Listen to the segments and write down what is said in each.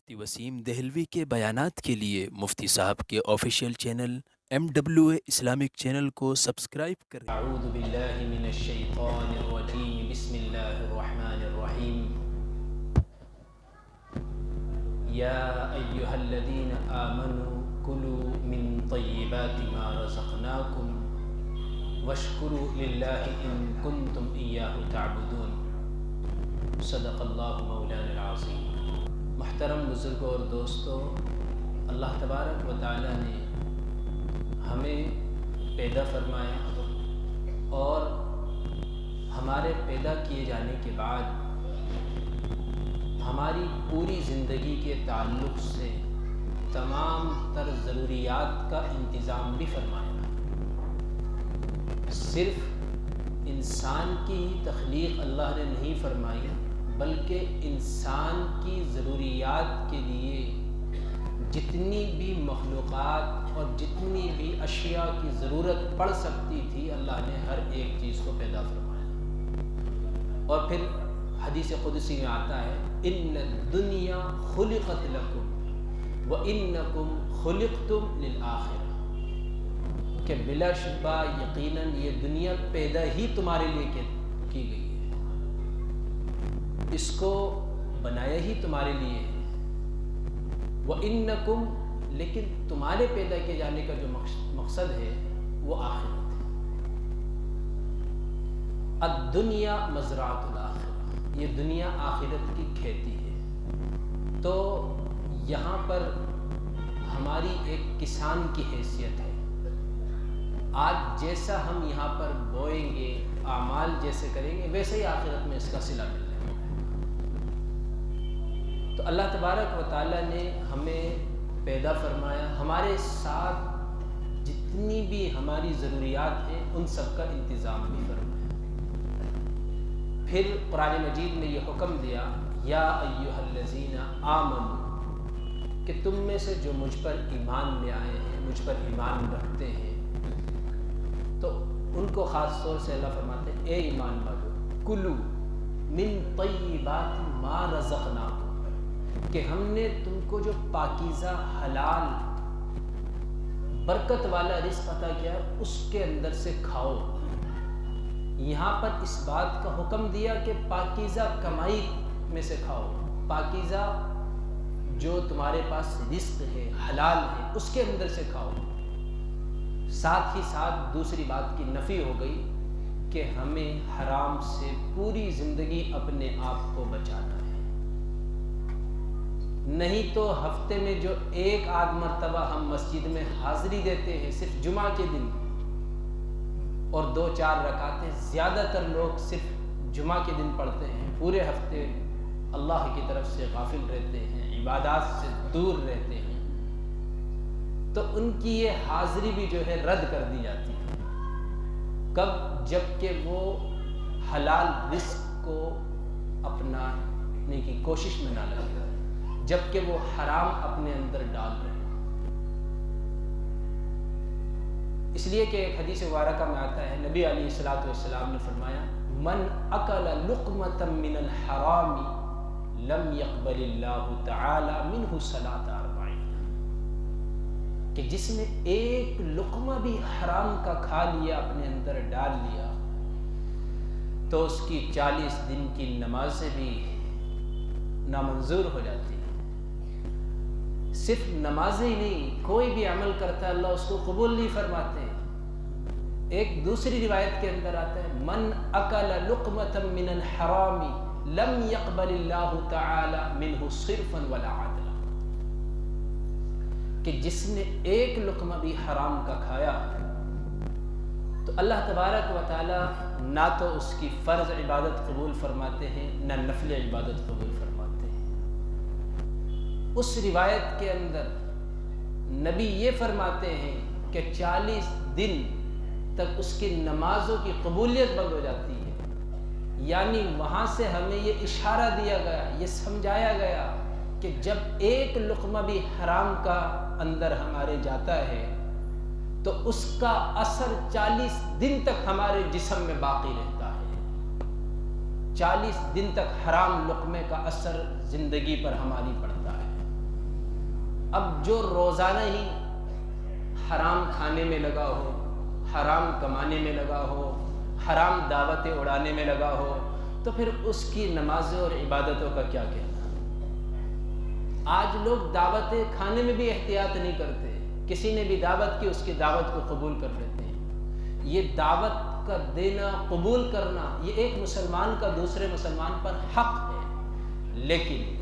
مفتی وسیم دہلوی کے بیانات کے لیے مفتی صاحب کے official channel MWA Islamic channel کو سبسکرائب کریں۔ اعوذ باللہ من الشیطان الرجیم، بسم اللہ الرحمن الرحیم۔ یا ایہا الذین آمنوا کلوا من طیبات ما رزقناکم واشکروا للہ ان کنتم ایاہ تعبدون۔ صدق اللہ مولانا العظیم۔ محترم بزرگوں اور دوستوں، اللہ تبارک و تعالی نے ہمیں پیدا فرمایا اور ہمارے پیدا کیے جانے کے بعد ہماری پوری زندگی کے تعلق سے تمام تر ضروریات کا انتظام بھی فرمایا۔ صرف انسان کی ہی تخلیق اللہ نے نہیں فرمائی، بلکہ انسان کی ضروریات کے لیے جتنی بھی مخلوقات اور جتنی بھی اشیاء کی ضرورت پڑ سکتی تھی، اللہ نے ہر ایک چیز کو پیدا فرمایا۔ اور پھر حدیث قدسی میں آتا ہے ان الدنیا خلقت لکم وانکم خلقتم للآخرہ، کہ بلا شبہ یقیناً یہ دنیا پیدا ہی تمہارے لیے کی گئی ہے، اس کو بنایا ہی تمہارے لیے ہے۔ وَإِنَّكُمْ، لیکن تمہارے پیدا کیے جانے کا جو مقصد ہے وہ آخرت ہے۔ الدنیا مزرعۃ الآخرہ، یہ دنیا آخرت کی کھیتی ہے۔ تو یہاں پر ہماری ایک کسان کی حیثیت ہے۔ آج جیسا ہم یہاں پر بوئیں گے، اعمال جیسے کریں گے، ویسے ہی آخرت میں اس کا صلہ ملے گا۔ تو اللہ تبارک و تعالیٰ نے ہمیں پیدا فرمایا، ہمارے ساتھ جتنی بھی ہماری ضروریات ہیں ان سب کا انتظام بھی فرمایا۔ پھر قرآن مجید میں یہ حکم دیا یا ایھا الذین آمنوا، کہ تم میں سے جو مجھ پر ایمان میں آئے ہیں، مجھ پر ایمان رکھتے ہیں، تو ان کو خاص طور سے اللہ فرماتے ہیں اے ایمان والو کلو من طیبات ما رزقناکم، کہ ہم نے تم کو جو پاکیزہ حلال برکت والا رزق عطا کیا ہے اس کے اندر سے کھاؤ۔ یہاں پر اس بات کا حکم دیا کہ پاکیزہ کمائی میں سے کھاؤ، پاکیزہ جو تمہارے پاس رزق ہے، حلال ہے، اس کے اندر سے کھاؤ۔ ساتھ ہی ساتھ دوسری بات کی نفی ہو گئی کہ ہمیں حرام سے پوری زندگی اپنے آپ کو بچانا ہے۔ نہیں تو ہفتے میں جو ایک آدھ مرتبہ ہم مسجد میں حاضری دیتے ہیں صرف جمعہ کے دن، اور 2-4 رکعتیں زیادہ تر لوگ صرف جمعہ کے دن پڑھتے ہیں، پورے ہفتے اللہ کی طرف سے غافل رہتے ہیں، عبادات سے دور رہتے ہیں، تو ان کی یہ حاضری بھی جو ہے رد کر دی جاتی ہے۔ کب؟ جب کہ وہ حلال رزق کو اپنانے کی کوشش میں نہ لگے، جبکہ وہ حرام اپنے اندر ڈال رہے ہیں۔ اس لیے کہ ایک حدیث مبارکہ میں آتا ہے، نبی علیہ الصلوۃ والسلام نے فرمایا من اکل لقمۃ من الحرام لم يقبل اللہ تعالی منہ صلاۃ 40، کہ جس نے ایک لقمہ بھی حرام کا کھا لیا، اپنے اندر ڈال لیا، تو اس کی 40 دن کی نمازیں بھی نامنظور ہو جاتی ہیں۔ صرف نمازیں ہی نہیں، کوئی بھی عمل کرتا ہے اللہ اس کو قبول نہیں فرماتے۔ ایک دوسری روایت کے اندر آتا ہے من اکل لقمۃ من الحرام لم يقبل اللہ تعالی منہ صرفا ولا عدلا، کہ جس نے ایک لقمہ بھی حرام کا کھایا تو اللہ تبارک و تعالی نہ تو اس کی فرض عبادت قبول فرماتے ہیں، نہ نفل عبادت قبول فرماتے ہیں۔ اس روایت کے اندر نبی یہ فرماتے ہیں کہ 40 دن تک اس کی نمازوں کی قبولیت بند ہو جاتی ہے۔ یعنی وہاں سے ہمیں یہ اشارہ دیا گیا، یہ سمجھایا گیا کہ جب ایک لقمہ بھی حرام کا اندر ہمارے جاتا ہے تو اس کا اثر 40 دن تک ہمارے جسم میں باقی رہتا ہے۔ 40 دن تک حرام لقمے کا اثر زندگی پر ہماری پڑتا ہے۔ اب جو روزانہ ہی حرام کھانے میں لگا ہو، حرام کمانے میں لگا ہو، حرام دعوتیں اڑانے میں لگا ہو، تو پھر اس کی نمازوں اور عبادتوں کا کیا کہنا؟ آج لوگ دعوتیں کھانے میں بھی احتیاط نہیں کرتے، کسی نے بھی دعوت کی اس کی دعوت کو قبول کر لیتے ہیں۔ یہ دعوت کا دینا، قبول کرنا، یہ ایک مسلمان کا دوسرے مسلمان پر حق ہے، لیکن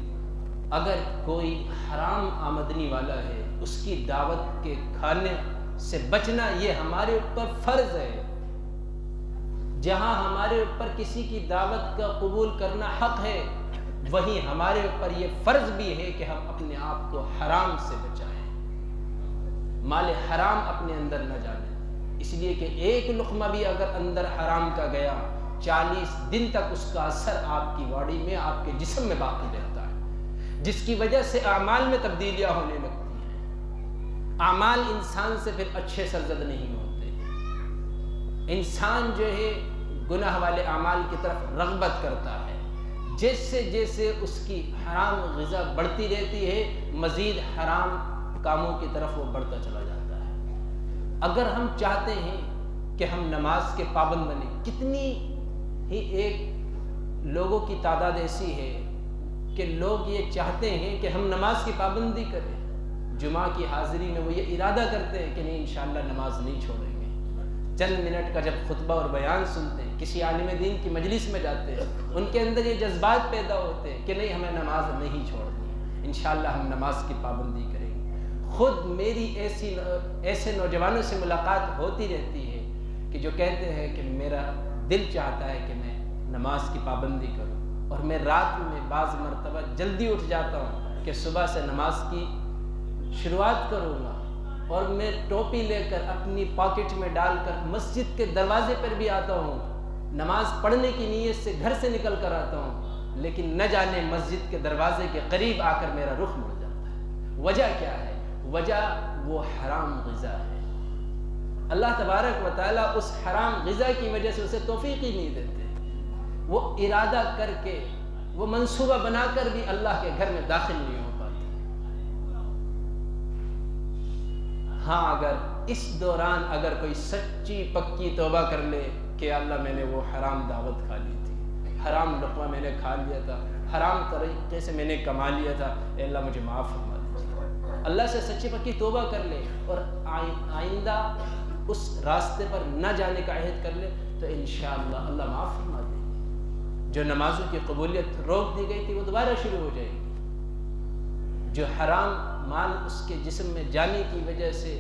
اگر کوئی حرام آمدنی والا ہے، اس کی دعوت کے کھانے سے بچنا یہ ہمارے اوپر فرض ہے۔ جہاں ہمارے اوپر کسی کی دعوت کا قبول کرنا حق ہے، وہیں ہمارے اوپر یہ فرض بھی ہے کہ ہم اپنے آپ کو حرام سے بچائیں، مال حرام اپنے اندر نہ جانے، اس لیے کہ ایک لقمہ بھی اگر اندر حرام کا گیا 40 دن تک اس کا اثر آپ کی باڈی میں، آپ کے جسم میں باقی رہتا ہے، جس کی وجہ سے اعمال میں تبدیلیاں ہونے لگتی ہیں۔ اعمال انسان سے پھر اچھے سرزد نہیں ہوتے۔ انسان جو ہے گناہ والے اعمال کی طرف رغبت کرتا ہے، جیسے جیسے اس کی حرام غذا بڑھتی رہتی ہے، مزید حرام کاموں کی طرف وہ بڑھتا چلا جاتا ہے۔ اگر ہم چاہتے ہیں کہ ہم نماز کے پابند بنیں، کتنی ہی ایک لوگوں کی تعداد ایسی ہے کہ لوگ یہ چاہتے ہیں کہ ہم نماز کی پابندی کریں، جمعہ کی حاضری میں وہ یہ ارادہ کرتے ہیں کہ نہیں انشاءاللہ نماز نہیں چھوڑیں گے، چند منٹ کا جب خطبہ اور بیان سنتے ہیں، کسی عالم دین کی مجلس میں جاتے ہیں، ان کے اندر یہ جذبات پیدا ہوتے ہیں کہ نہیں ہمیں نماز نہیں چھوڑنی، انشاءاللہ ہم نماز کی پابندی کریں گے۔ خود میری ایسے نوجوانوں سے ملاقات ہوتی رہتی ہے کہ جو کہتے ہیں کہ میرا دل چاہتا ہے کہ میں نماز کی پابندی کروں، اور میں رات میں بعض مرتبہ جلدی اٹھ جاتا ہوں کہ صبح سے نماز کی شروعات کروں گا، اور میں ٹوپی لے کر اپنی پاکٹ میں ڈال کر مسجد کے دروازے پر بھی آتا ہوں، نماز پڑھنے کی نیت سے گھر سے نکل کر آتا ہوں، لیکن نہ جانے مسجد کے دروازے کے قریب آ کر میرا رخ مڑ جاتا ہے۔ وجہ کیا ہے؟ وجہ وہ حرام غذا ہے۔ اللہ تبارک و تعالیٰ اس حرام غذا کی وجہ سے اسے توفیق ہی نہیں دیتے، وہ ارادہ کر کے، وہ منصوبہ بنا کر بھی اللہ کے گھر میں داخل نہیں ہو پاتے۔ ہاں اگر اس دوران اگر کوئی سچی پکی توبہ کر لے کہ اللہ میں نے وہ حرام دعوت کھا لی تھی، حرام لقمہ میں نے کھا لیا تھا، حرام طریقے سے میں نے کما لیا تھا، اے اللہ مجھے معاف فرما دیجیے، اللہ سے سچی پکی توبہ کر لے اور آئندہ اس راستے پر نہ جانے کا عہد کر لے، تو انشاءاللہ اللہ معاف فرما دے گی۔ جو نمازوں کی قبولیت روک دی گئی تھی وہ دوبارہ شروع ہو جائے گی، جو حرام مال اس کے جسم میں جانے کی وجہ سے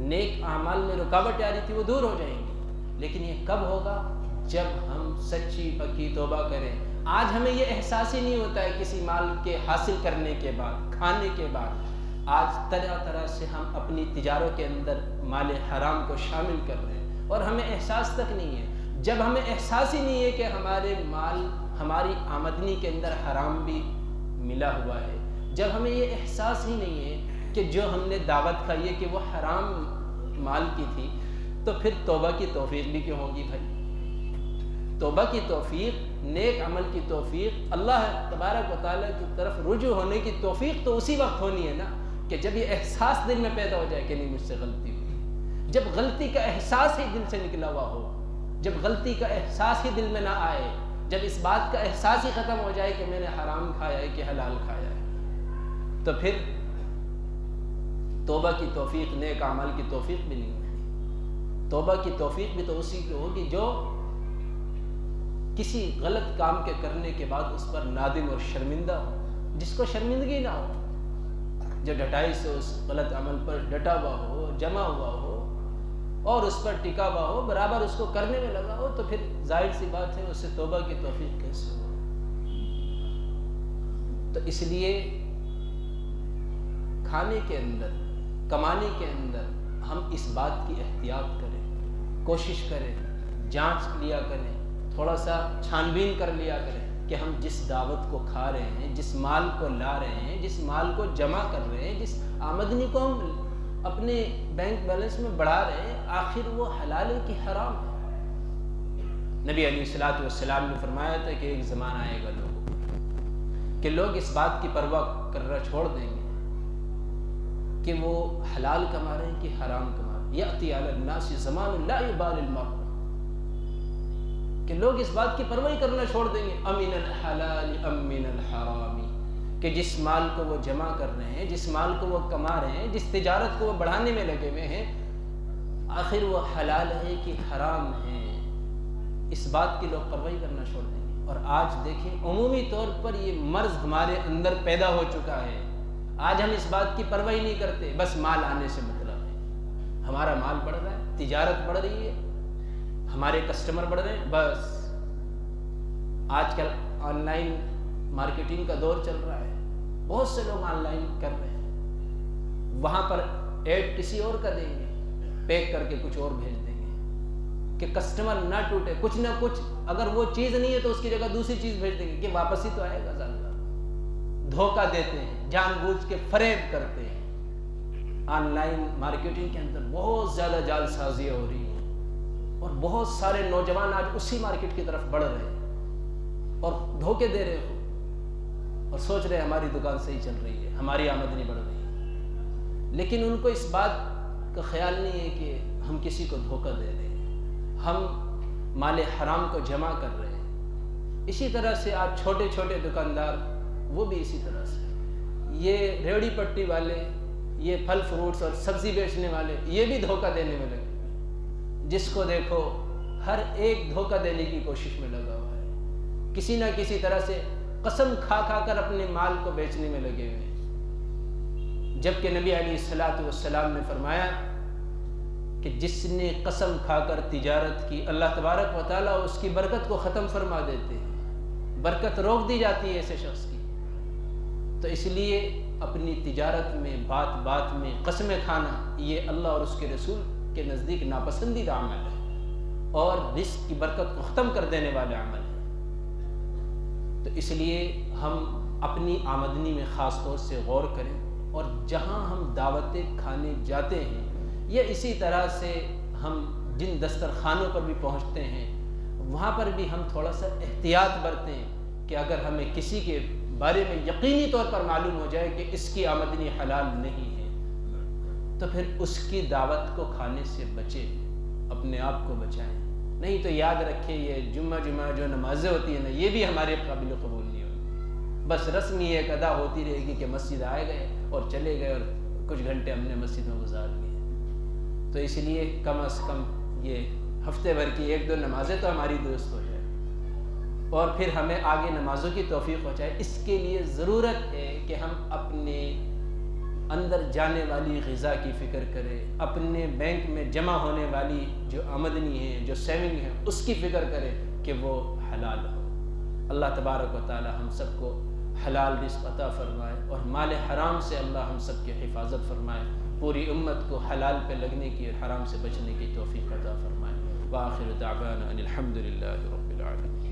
نیک اعمال میں رکاوٹ آ رہی تھی وہ دور ہو جائیں گی۔ لیکن یہ کب ہوگا؟ جب ہم سچی پکی توبہ کریں۔ آج ہمیں یہ احساس ہی نہیں ہوتا ہے کسی مال کے حاصل کرنے کے بعد، کھانے کے بعد، آج طرح طرح سے ہم اپنی تجاروں کے اندر مال حرام کو شامل کر رہے ہیں اور ہمیں احساس تک نہیں ہے۔ جب ہمیں احساس ہی نہیں ہے کہ ہمارے مال، ہماری آمدنی کے اندر حرام بھی ملا ہوا ہے، جب ہمیں یہ احساس ہی نہیں ہے کہ جو ہم نے دعوت کھائی ہے کہ وہ حرام مال کی تھی، تو پھر توبہ کی توفیق بھی کیوں ہوگی بھائی؟ توبہ کی توفیق، نیک عمل کی توفیق، اللہ تبارک و تعالیٰ کی طرف رجوع ہونے کی توفیق تو اسی وقت ہونی ہے نا کہ جب یہ احساس دل میں پیدا ہو جائے کہ نہیں مجھ سے غلطی ہوئی، جب غلطی کا احساس ہی دل سے نکلا ہوا ہو، جب غلطی کا احساس ہی دل میں نہ آئے، جب اس بات کا احساس ہی ختم ہو جائے کہ میں نے حرام کھایا ہے کہ حلال کھایا ہے، تو پھر توبہ کی توفیق، نیک اعمال کی توفیق بھی نہیں ہوگی۔ توبہ کی توفیق بھی تو اسی کو ہوگی جو کسی غلط کام کے کرنے کے بعد اس پر نادم اور شرمندہ ہو، جس کو شرمندگی نہ ہو، جو ڈٹائی سے اس غلط عمل پر ڈٹا ہوا ہو، جمع ہوا ہو اور اس پر ٹکا ہوا ہو، برابر اس کو کرنے میں لگا ہو، تو پھر ظاہر سی بات ہے اس سے توبہ کی توفیق کیسے ہو؟ تو اس لیے کھانے کے اندر، کمانے کے اندر ہم اس بات کی احتیاط کریں، کوشش کریں، جانچ لیا کریں، تھوڑا سا چھان بین کر لیا کریں کہ ہم جس دعوت کو کھا رہے ہیں، جس مال کو لا رہے ہیں، جس مال کو جمع کر رہے ہیں، جس آمدنی کو ہم اپنے بینک بیلنس میں بڑھا رہے ہیں، آخر وہ حلال ہے کہ حرام ہے؟ نبی علیہ الصلوۃ والسلام نے فرمایا تھا کہ ایک زمانہ آئے گا لوگوں کہ لوگ اس بات کی پرواہ کرنا چھوڑ دیں گے کہ وہ حلال کما رہے ہیں کہ حرام کما رہے ہیں. یأتی علی الناس زمان لا یبال المرء، کہ لوگ اس بات کی پرواہ کرنا چھوڑ دیں گے، امن الحلال ام من الحرام، کہ جس مال کو وہ جمع کر رہے ہیں، جس مال کو وہ کما رہے ہیں، جس تجارت کو وہ بڑھانے میں لگے ہوئے ہیں، آخر وہ حلال ہے کہ حرام ہے، اس بات کی لوگ پرواہ کرنا چھوڑ دیں گے. اور آج دیکھیں عمومی طور پر یہ مرض ہمارے اندر پیدا ہو چکا ہے. آج ہم اس بات کی پرواہ نہیں کرتے، بس مال آنے سے مطلب ہے. ہمارا مال بڑھ رہا ہے، تجارت بڑھ رہی ہے، ہمارے کسٹمر بڑھ رہے ہیں، بس. آج کل آن لائن مارکیٹنگ کا دور چل رہا ہے، بہت سے لوگ آن لائن کر رہے ہیں. وہاں پر ایڈ کسی اور کا دیں گے، پیک کر کے کچھ اور بھیج دیں گے کہ کسٹمر نہ ٹوٹے. کچھ نہ کچھ اگر وہ چیز نہیں ہے تو اس کی جگہ دوسری چیز بھیج دیں گے کہ واپس ہی تو آئے گا. دھوکہ دیتے ہیں، جان بوجھ کے فریب کرتے ہیں. آن لائن مارکیٹنگ کے اندر بہت زیادہ جال سازیاں ہو رہی ہیں اور بہت سارے نوجوان آج اسی مارکیٹ کی طرف بڑھ رہے ہیں اور دھوکے دے رہے ہو اور سوچ رہے ہیں ہماری دکان صحیح چل رہی ہے، ہماری آمدنی بڑھ رہی ہے. لیکن ان کو اس بات کا خیال نہیں ہے کہ ہم کسی کو دھوکہ دے رہے ہیں، ہم مال حرام کو جمع کر رہے ہیں. اسی طرح سے آج چھوٹے چھوٹے دکاندار وہ بھی اسی طرح سے، یہ ریوڑی پٹی والے، یہ پھل فروٹس اور سبزی بیچنے والے، یہ بھی دھوکہ دینے میں لگے. جس کو دیکھو ہر ایک دھوکہ دینے کی کوشش میں لگا ہوا ہے، کسی نہ کسی طرح سے قسم کھا کھا کر اپنے مال کو بیچنے میں لگے ہوئے ہیں. جبکہ نبی علیہ الصلوۃ والسلام نے فرمایا کہ جس نے قسم کھا کر تجارت کی، اللہ تبارک و تعالیٰ اس کی برکت کو ختم فرما دیتے ہیں، برکت روک دی جاتی ہے ایسے شخص کی. تو اس لیے اپنی تجارت میں بات بات میں قسمیں کھانا یہ اللہ اور اس کے رسول کے نزدیک ناپسندیدہ عمل ہے اور رزق کی برکت کو ختم کر دینے والے عمل ہے. تو اس لیے ہم اپنی آمدنی میں خاص طور سے غور کریں اور جہاں ہم دعوتیں کھانے جاتے ہیں یا اسی طرح سے ہم جن دسترخوانوں پر بھی پہنچتے ہیں وہاں پر بھی ہم تھوڑا سا احتیاط برتیں کہ اگر ہمیں کسی کے بارے میں یقینی طور پر معلوم ہو جائے کہ اس کی آمدنی حلال نہیں ہے تو پھر اس کی دعوت کو کھانے سے بچیں، اپنے آپ کو بچائیں. نہیں تو یاد رکھیں یہ جمعہ جو نمازیں ہوتی ہیں نا، یہ بھی ہمارے قابل قبول نہیں ہوتی. بس رسمی ایک ادا ہوتی رہے گی کہ مسجد آئے گئے اور چلے گئے اور کچھ گھنٹے ہم نے مسجد میں گزار لیے. تو اس لیے کم از کم یہ ہفتے بھر کی 1-2 نمازیں تو ہماری درست ہو جائے اور پھر ہمیں آگے نمازوں کی توفیق ہو جائے. اس کے لیے ضرورت ہے کہ ہم اپنے اندر جانے والی غذا کی فکر کریں، اپنے بینک میں جمع ہونے والی جو آمدنی ہے، جو سیونگ ہے، اس کی فکر کریں کہ وہ حلال ہو. اللہ تبارک و تعالی ہم سب کو حلال رزق عطا فرمائے اور مال حرام سے اللہ ہم سب کی حفاظت فرمائے. پوری امت کو حلال پہ لگنے کی اور حرام سے بچنے کی توفیق عطا فرمائے. وآخر دعوانا ان الحمد للہ رب العالمین.